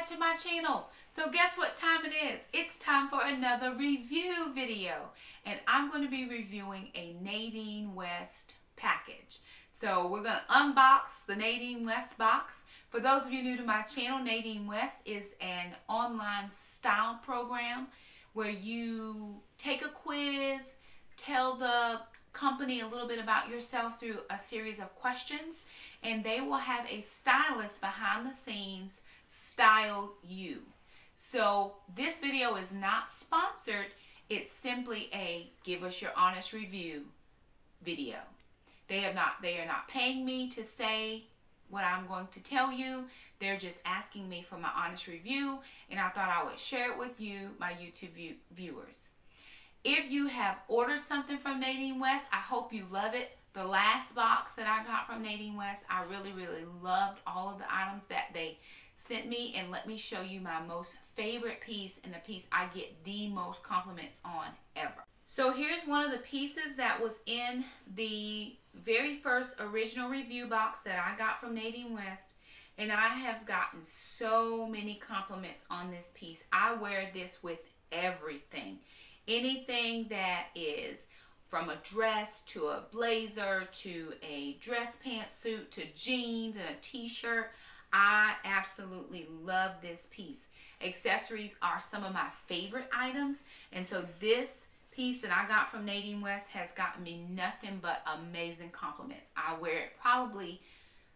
back to my channel. So guess what time it is? It's time for another review video. And I'm going to be reviewing a Nadine West package. So we're going to unbox the Nadine West box. For those of you new to my channel, Nadine West is an online style program where you take a quiz, tell the company a little bit about yourself through a series of questions, and they will have a stylist behind the scenes style you. So this video is not sponsored. It's simply a give us your honest review video. They are not paying me to say what I'm going to tell you. They're just asking me for my honest review, and I thought I would share it with you, my YouTube viewers. If you have ordered something from Nadine West, I hope you love it. The last box that I got from Nadine West, I really loved all of the items that they sent me. And let me show you my most favorite piece, and the piece I get the most compliments on ever. So here's one of the pieces that was in the very first original review box that I got from Nadine West. And I have gotten so many compliments on this piece. I wear this with everything. Anything that is from a dress to a blazer to a dress pantsuit to jeans and a t-shirt. I absolutely love this piece. Accessories are some of my favorite items, and so this piece that I got from Nadine West has gotten me nothing but amazing compliments. I wear it probably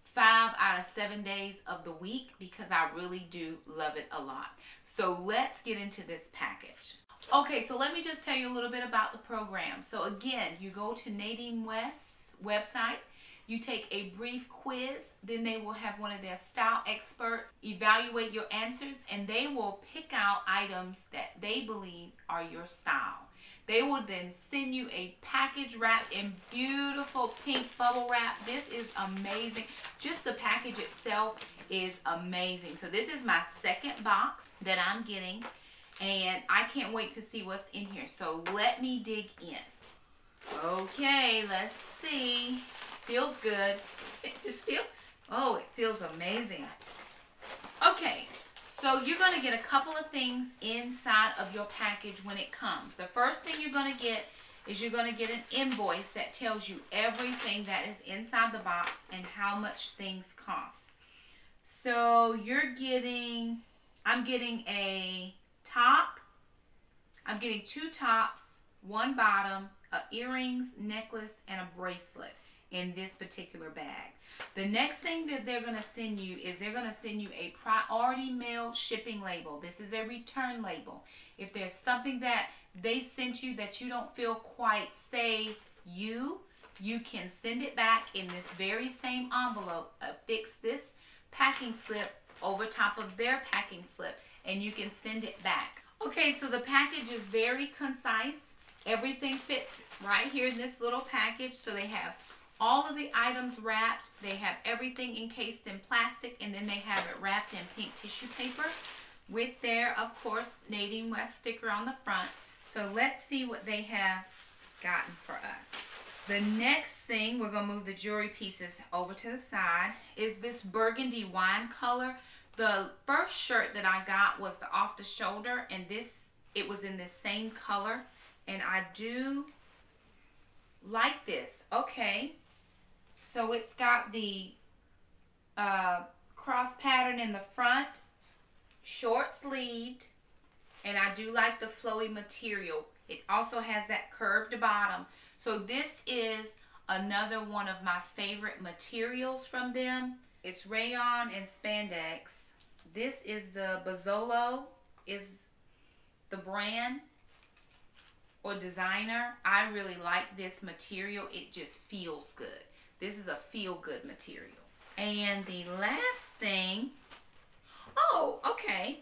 5 out of 7 days of the week because I really do love it a lot. So let's get into this package. Okay, so let me just tell you a little bit about the program. So again, you go to Nadine West's website, you take a brief quiz, then they will have one of their style experts evaluate your answers, and they will pick out items that they believe are your style. They will then send you a package wrapped in beautiful pink bubble wrap. This is amazing. Just the package itself is amazing. So this is my second box that I'm getting, and I can't wait to see what's in here. So let me dig in. Okay, let's see. Feels good. It just feels, oh, it feels amazing. Okay, so you're going to get a couple of things inside of your package when it comes. The first thing you're going to get is you're going to get an invoice that tells you everything that is inside the box and how much things cost. So you're getting, I'm getting a top, I'm getting 2 tops, 1 bottom, earrings, necklace, and a bracelet in this particular bag. The next thing that they're going to send you is they're going to send you a priority mail shipping label. This is a return label. If there's something that they sent you that you don't feel quite say you can send it back in this very same envelope. Affix this packing slip over top of their packing slip, and you can send it back. Okay, so the package is very concise. Everything fits right here in this little package. So they have all of the items wrapped. They have everything encased in plastic, and then they have it wrapped in pink tissue paper with their, of course, Nadine West sticker on the front. So let's see what they have gotten for us. The next thing, we're going to move the jewelry pieces over to the side, is this burgundy wine color. The first shirt that I got was the off the shoulder, and it was in this same color, and I do like this. Okay, so it's got the cross pattern in the front, short sleeved, and I do like the flowy material. It also has that curved bottom. So this is another one of my favorite materials from them. It's rayon and spandex. This is the Bozzolo, is the brand or designer. I really like this material. It just feels good. This is a feel-good material. And the last thing, oh, okay.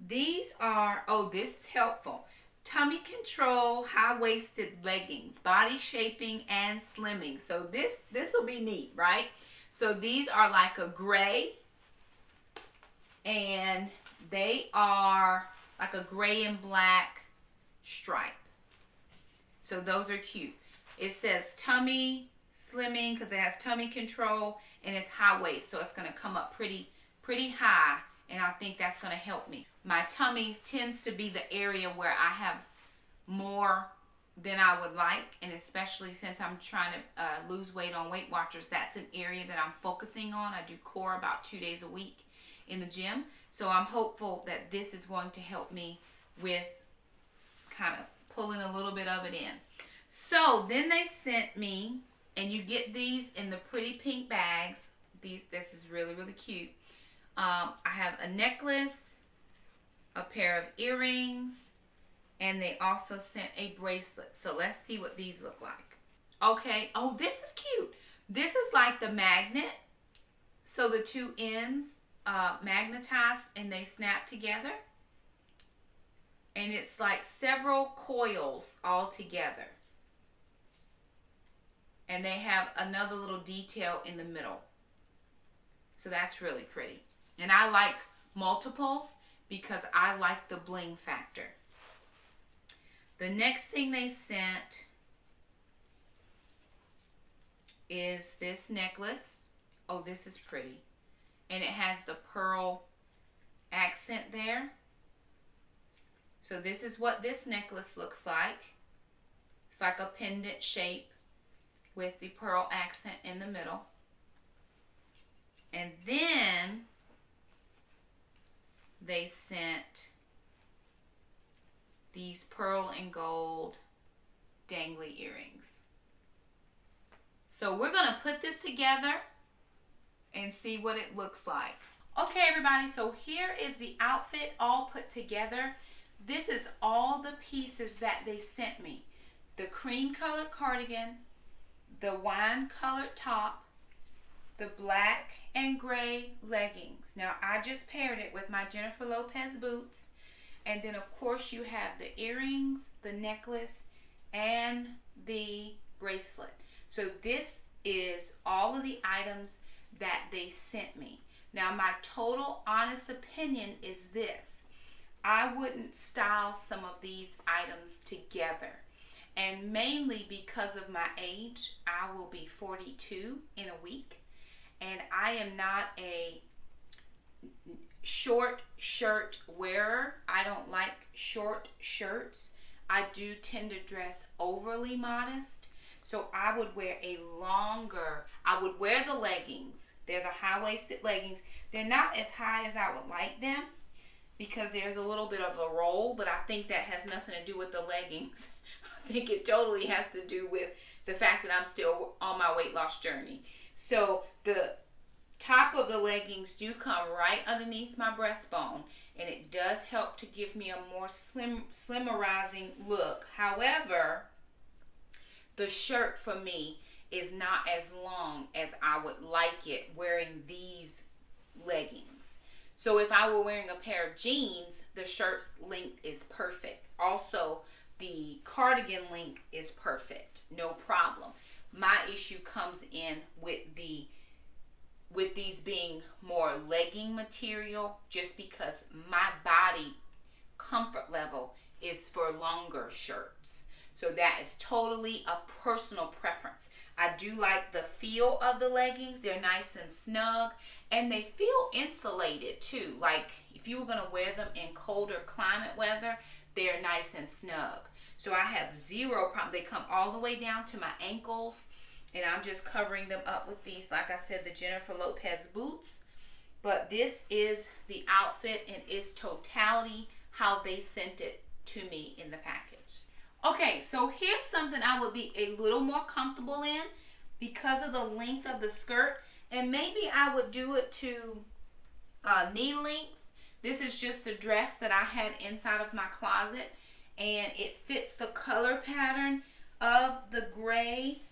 These are, oh, this is helpful. Tummy control, high-waisted leggings, body shaping and slimming. So this will be neat, right? So these are like a gray, and they are like a gray and black stripe. So those are cute. It says tummy slimming because it has tummy control, and it's high waist, so it's going to come up pretty high and I think that's going to help me. My tummy tends to be the area where I have more than I would like, and especially since I'm trying to lose weight on Weight Watchers, that's an area that I'm focusing on. I do core about 2 days a week in the gym, so I'm hopeful that this is going to help me with kind of pulling a little bit of it in. So then they sent me, and you get these in the pretty pink bags. This is really, really cute. I have a necklace, a pair of earrings, and they also sent a bracelet. So let's see what these look like. Okay, oh, this is cute. This is like the magnet. So the two ends magnetize and they snap together. And it's like several coils all together. And they have another little detail in the middle. So that's really pretty. And I like multiples because I like the bling factor. The next thing they sent is this necklace. Oh, this is pretty. And it has the pearl accent there. So this is what this necklace looks like. It's like a pendant shape with the pearl accent in the middle. And then they sent these pearl and gold dangly earrings. So we're going to put this together and see what it looks like. Okay, everybody, so here is the outfit all put together. This is all the pieces that they sent me. The cream colored cardigan, the wine colored top, the black and gray leggings. Now, I just paired it with my Jennifer Lopez boots. And then, of course, you have the earrings, the necklace, and the bracelet. So this is all of the items that they sent me. Now, my total honest opinion is this. I wouldn't style some of these items together. And mainly because of my age, I will be 42 in a week. And I am not a short shirt wearer. I don't like short shirts. I do tend to dress overly modest. So I would wear a longer, I would wear the leggings. They're the high-waisted leggings. They're not as high as I would like them because there's a little bit of a roll, but I think that has nothing to do with the leggings. I think it totally has to do with the fact that I'm still on my weight loss journey. So the top of the leggings do come right underneath my breastbone, and it does help to give me a more slimmerizing look. However, the shirt for me is not as long as I would like it wearing these leggings. So if I were wearing a pair of jeans, the shirt's length is perfect. Also, the cardigan length is perfect, no problem. My issue comes in with these being more legging material, just because my body comfort level is for longer shirts. So that is totally a personal preference. I do like the feel of the leggings. They're nice and snug, and they feel insulated too. Like if you were going to wear them in colder climate weather, they're nice and snug. So I have zero problem. They come all the way down to my ankles, and I'm just covering them up with these, like I said, the Jennifer Lopez boots. But this is the outfit in its totality, how they sent it to me in the package. Okay, so here's something I would be a little more comfortable in because of the length of the skirt. And maybe I would do it to knee length. This is just a dress that I had inside of my closet, and it fits the color pattern of the gray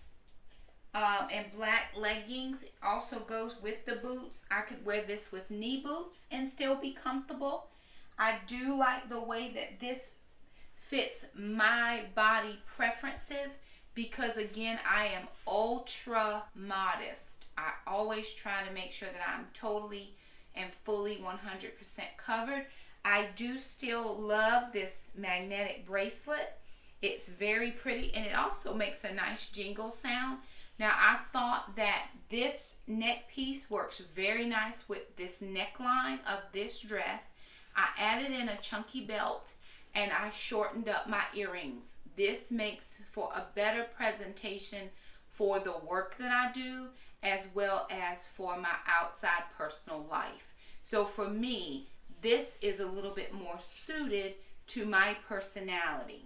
and black leggings. It also goes with the boots. I could wear this with knee boots and still be comfortable. I do like the way that this fits my body preferences because, again, I am ultra modest. I always try to make sure that I'm totally and fully 100% covered. I do still love this magnetic bracelet. It's very pretty, and it also makes a nice jingle sound. Now I thought that this neck piece works very nice with this neckline of this dress. I added in a chunky belt and I shortened up my earrings. This makes for a better presentation for the work that I do, as well as for my outside personal life. So for me, this is a little bit more suited to my personality.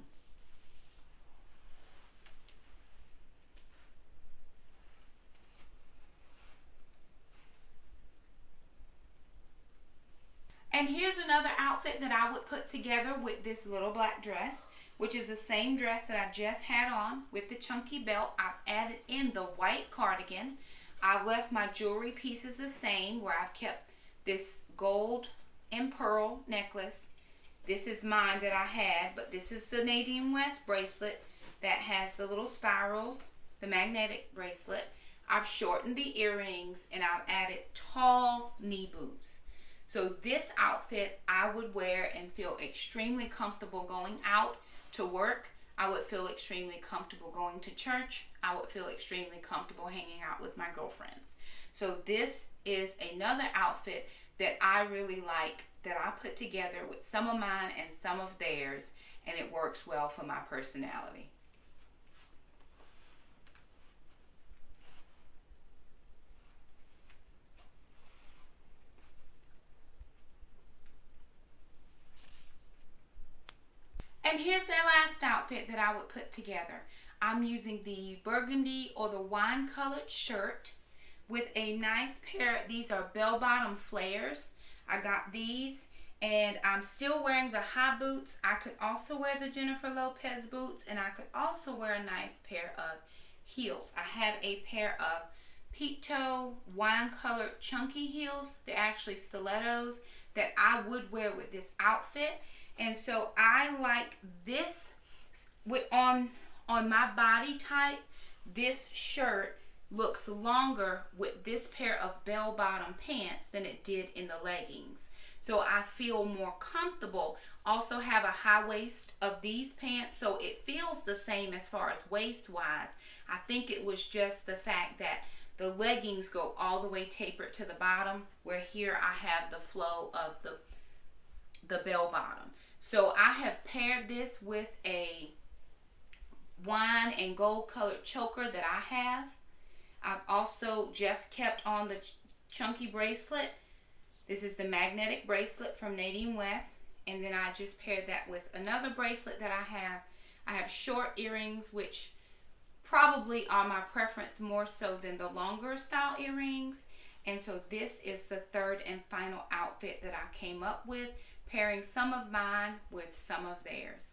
And here's another outfit that I would put together with this little black dress, which is the same dress that I just had on with the chunky belt. I've added in the white cardigan. I've left my jewelry pieces the same, where I've kept this gold and pearl necklace. This is mine that I had, but this is the Nadine West bracelet that has the little spirals, the magnetic bracelet. I've shortened the earrings and I've added tall knee boots. So this outfit I would wear and feel extremely comfortable going out to work. I would feel extremely comfortable going to church. I would feel extremely comfortable hanging out with my girlfriends. So this is another outfit that I really like, that I put together with some of mine and some of theirs, and it works well for my personality. And here's the last outfit that I would put together. I'm using the burgundy or the wine colored shirt with a nice pair. These are bell-bottom flares. I got these, and I'm still wearing the high boots. I could also wear the Jennifer Lopez boots, and I could also wear a nice pair of heels. I have a pair of peep toe wine colored chunky heels. They're actually stilettos that I would wear with this outfit. And so I like this on my body type. This shirt looks longer with this pair of bell-bottom pants than it did in the leggings. So I feel more comfortable. Also have a high waist of these pants, so it feels the same as far as waist-wise. I think it was just the fact that the leggings go all the way tapered to the bottom, where here I have the flow of the bell-bottom. So I have paired this with a wine and gold colored choker that I have. I've also just kept on the chunky bracelet. This is the magnetic bracelet from Nadine West. And then I just paired that with another bracelet that I have. I have short earrings, which probably are my preference more so than the longer style earrings. And so this is the third and final outfit that I came up with, pairing some of mine with some of theirs.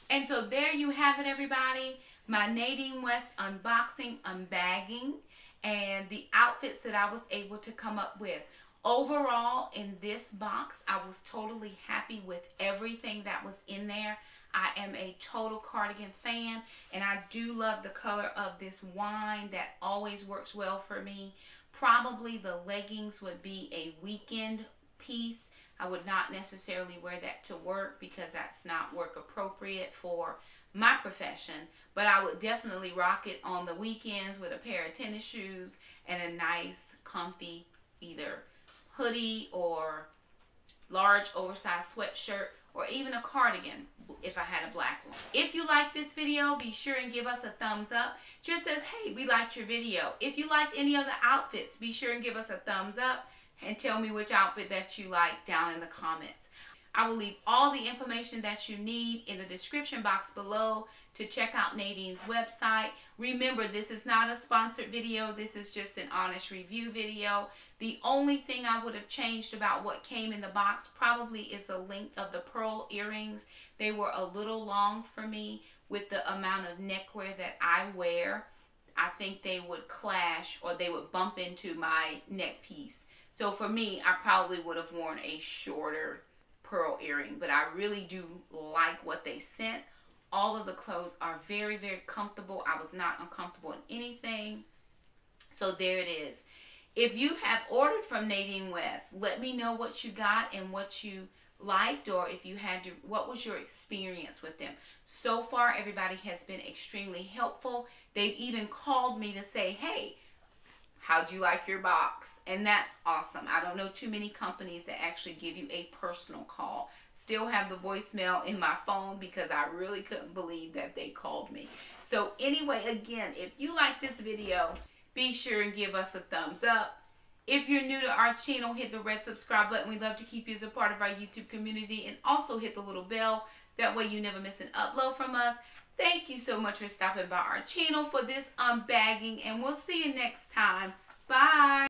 And so there you have it, everybody. My Nadine West unboxing, unbagging, and the outfits that I was able to come up with. Overall, in this box, I was totally happy with everything that was in there. I am a total cardigan fan, and I do love the color of this wine. That always works well for me. Probably the leggings would be a weekend piece. I would not necessarily wear that to work because that's not work appropriate for my profession, but I would definitely rock it on the weekends with a pair of tennis shoes and a nice comfy either hoodie or large oversized sweatshirt, or even a cardigan if I had a black one. If you like this video, be sure and give us a thumbs up. Just says, hey, we liked your video. If you liked any of the outfits, be sure and give us a thumbs up and tell me which outfit that you like down in the comments. I will leave all the information that you need in the description box below to check out Nadine's website. Remember, this is not a sponsored video. This is just an honest review video. The only thing I would have changed about what came in the box probably is the length of the pearl earrings. They were a little long for me with the amount of neckwear that I wear. I think they would clash, or they would bump into my neck piece. So for me, I probably would have worn a shorter pearl earring, but I really do like what they sent. All of the clothes are very, very comfortable. I was not uncomfortable in anything. So there it is. If you have ordered from Nadine West, let me know what you got and what you liked, or if you had to, what was your experience with them. So far, everybody has been extremely helpful. They've even called me to say, hey, how'd you like your box? And that's awesome. I don't know too many companies that actually give you a personal call. Still have the voicemail in my phone because I really couldn't believe that they called me. So anyway, again, if you like this video, be sure and give us a thumbs up. If you're new to our channel, hit the red subscribe button. We'd love to keep you as a part of our YouTube community, and also hit the little bell. That way you never miss an upload from us. Thank you so much for stopping by our channel for this unbagging, and we'll see you next time. Bye.